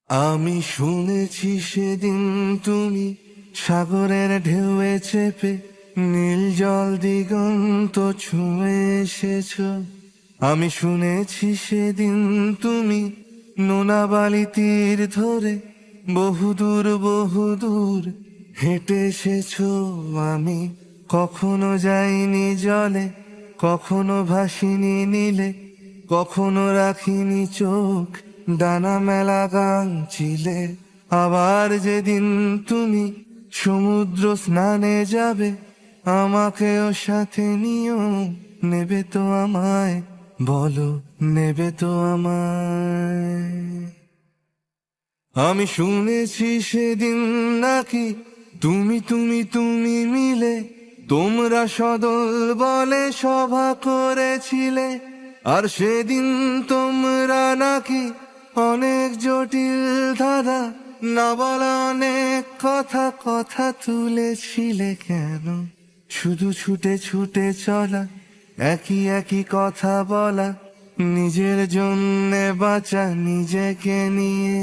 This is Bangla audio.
আমি শুনেছি সেদিন তুমি সাগরের ঢেউয়ে চেপে নীল জল দিগন্ত ছুঁয়ে এসেছ। আমি শুনেছি সেদিন তুমি নোনা বালি তীর ধরে বহুদূর হেঁটে এসেছ। আমি কখনো যাইনি জলে, কখনো ভাসিনি নীলে, কখনো রাখিনি চোখ ডানা মেলা গান চিলে। আবার যেদিন তুমি সমুদ্র স্নানে যাবে, আমাকেও সাথে নিও, নেবে তো আমায়, বলো নেবে তো আমায়। আমি শুনেছি সেদিন নাকি তুমি মিলে তোমরা সদল বলে সভা করেছিলে। আর সেদিন তোমরা নাকি অনেক জটিল ধাঁধা না বলা অনেক কথা তুলেছিলে। কেন শুধু ছুটে ছুটে চলা, একই কথা বলা, নিজের জন্যে বাঁচা, নিজেকে নিয়ে